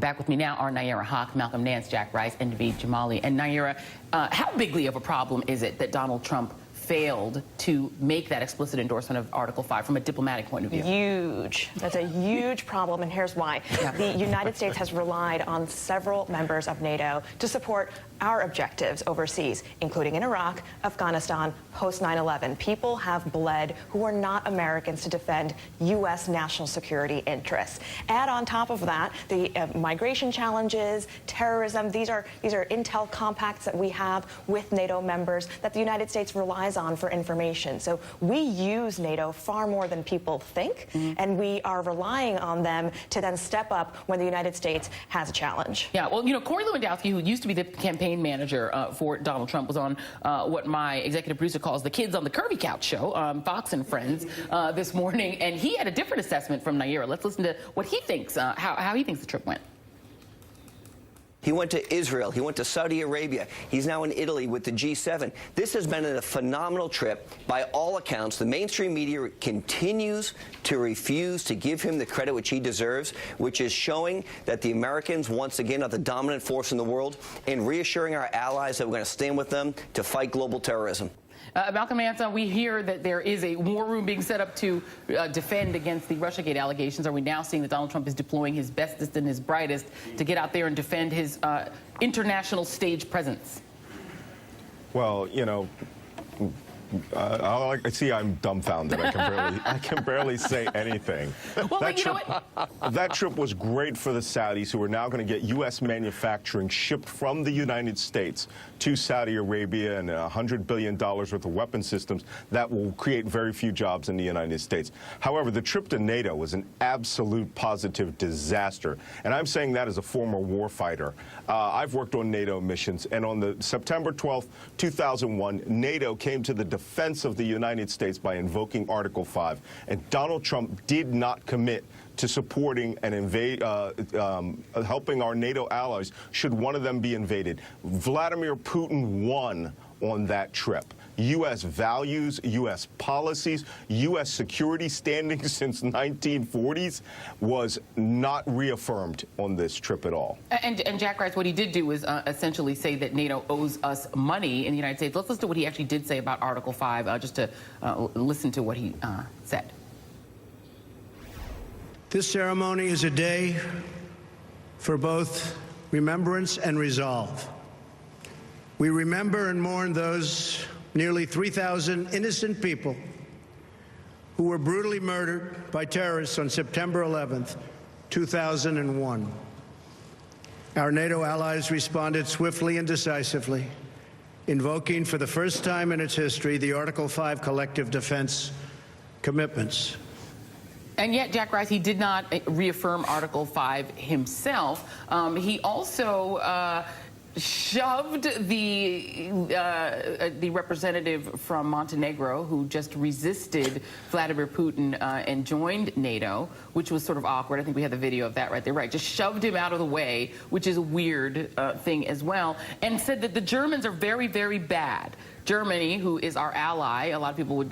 Back with me now are Nayyera Haq, Malcolm Nance, Jack Rice, and David Jamali. And Nayyera, how bigly of a problem is it that Donald Trump failed to make that explicit endorsement of Article 5 from a diplomatic point of view? Huge. That's a huge problem, and here's why. Yeah. The United States has relied on several members of NATO to support our objectives overseas, including in Iraq, Afghanistan, post 9/11. People have bled who are not Americans to defend U.S. national security interests. Add on top of that the migration challenges, terrorism. These are intel compacts that we have with NATO members that the United States relies on for information. So we use NATO far more than people think, and we are relying on them to then step up when the United States has a challenge. Yeah, well, you know, Corey Lewandowski, who used to be the campaign manager for Donald Trump, was on what my executive producer calls the Kids on the Curvy Couch show, Fox and Friends, this morning, and he had a different assessment from Nayyera. Let's listen to what he thinks, how he thinks the trip went. He went to Israel. He went to Saudi Arabia. He's now in Italy with the G7. This has been a phenomenal trip. By all accounts, the mainstream media continues to refuse to give him the credit which he deserves, which is showing that the Americans, once again, are the dominant force in the world and reassuring our allies that we're going to stand with them to fight global terrorism. Malcolm Nance, we hear that there is a war room being set up to defend against the Russiagate allegations. Are we now seeing that Donald Trump is deploying his bestest and his brightest to get out there and defend his international stage presence? Well, you know, I see I'm dumbfounded. I can barely say anything. Well, That trip was great for the Saudis, who are now going to get U.S. manufacturing shipped from the United States to Saudi Arabia, and $100 billion worth of weapon systems that will create very few jobs in the United States. However, the trip to NATO was an absolute positive disaster, and I'm saying that as a former warfighter. I've worked on NATO missions, and on the September 12th, 2001, NATO came to the defense of the United States by invoking Article 5, and Donald Trump did not commit to supporting and helping our NATO allies should one of them be invaded. Vladimir Putin won on that trip. U.S. values, U.S. policies, U.S. security standing since 1940s was not reaffirmed on this trip at all. And Jack Rice, what he did do was essentially say that NATO owes us money in the United States. Let's listen to what he actually did say about Article 5, just to listen to what he said. This ceremony is a day for both remembrance and resolve. We remember and mourn those nearly 3,000 innocent people who were brutally murdered by terrorists on September 11th, 2001. Our NATO allies responded swiftly and decisively, invoking for the first time in its history the Article 5 collective defense commitments. And yet, Jack Rice, he did not reaffirm Article 5 himself. He also shoved the representative from Montenegro, who just resisted Vladimir Putin and joined NATO, which was sort of awkward. I think we have the video of that right there. Right, just shoved him out of the way, which is a weird thing as well, and said that the Germans are very, very bad. Germany, who is our ally, a lot of people would